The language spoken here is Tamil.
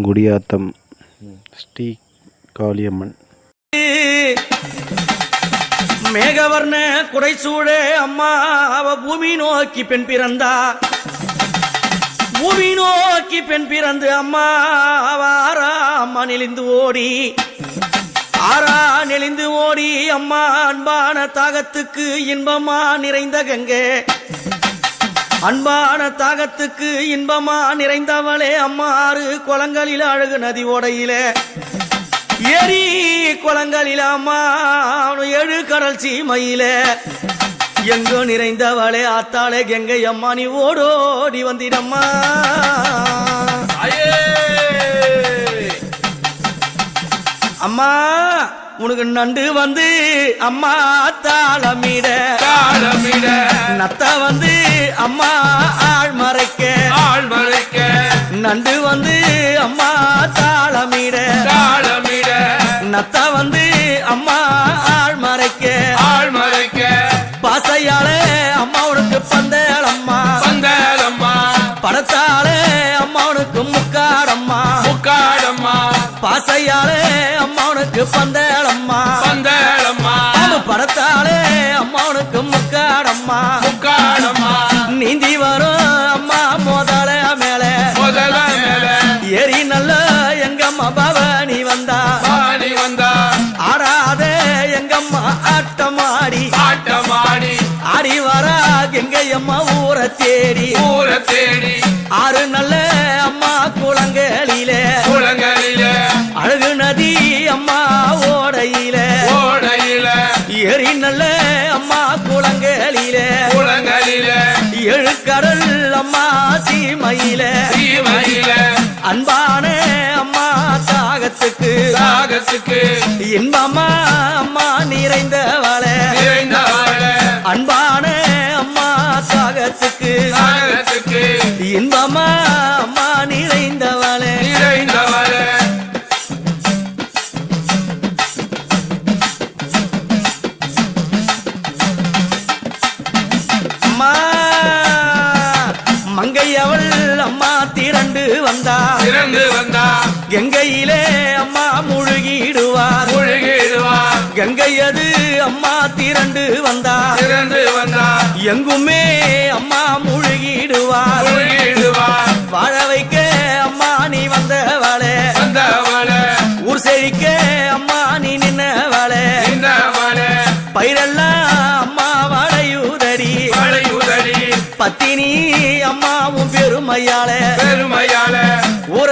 குடியாத்தம் ஸ்ரீ காளியம்மன். மேகவர்ண குடைசூழ அம்மா அவ பூமி நோக்கி பெண் பிறந்தா. பூமி நோக்கி பெண் பிறந்து அம்மா அவ ஆறாம்மா நெளிந்து ஓடி அம்மா அன்பான தாகத்துக்கு இன்பமா நிறைந்த கங்கை. அன்பான தாகத்துக்கு இன்பமா நிறைந்தவளே அம்மா ஆறு குளங்களில் அழகு நதி ஓடையில ஏரி குளங்களில் அம்மா 7 கடல் சீமையில எங்கோ நிறைந்தவளே ஆத்தாளே கங்கை அம்மா நீ ஓடோடி வந்திடம்மா. அம்மா உனக்கு நண்டு வந்து அம்மா தாளமிட நத்த வந்து அம்மா ஆள் மறைக்க நண்டு வந்து அம்மா தாளமிட நத்த வந்து அம்மா ஆள் மறைக்க பாசையாலே அம்மா உனக்கு பந்தேளம்மா படத்தாலே அம்மா உனக்கு முக்காடம்மா பாசையாலே அம்மா உனக்கு பந்தேளம்மா படத்தாலே அம்மா உனக்கு முக்காடம்மா நீந்தி வரும் அம்மா முதல மேல ஏறி நல்ல எங்கம்மா பவனி வந்தா ஆடாத எங்கம்மா ஆட்டமாடி ஆடி வரா எங்கையம்மா ஊரை தேடி 6 நல்ல அம்மா குளங்களிலே அழகு நதி அம்மா ஓடையில ஏறி நல்ல அம்மா குளங்களிலே 7 கடல் அம்மா சீமையில அன்பான அம்மா தாகத்துக்கு இன்பமா அம்மா நிறைந்தவளே அன்பான அம்மா தாகத்துக்கு இன்பமா அம்மா நிறைந்தவளே அம்மா மங்கையவள் அம்மா திரண்டு வந்தா கங்கையிலே அம்மா முழுகிடுவார் கங்கையது அம்மா திரண்டு வந்தா எங்குமே அம்மா முழுகிடுவார் வாழ வைக்க அம்மா நீ வந்தவளே ஊர் செழிக்க அம்மா நீ நின்னவளே பயிரெல்லாம் அம்மா வளையுதடி பத்தினி அம்மாவும் பெருமையாளே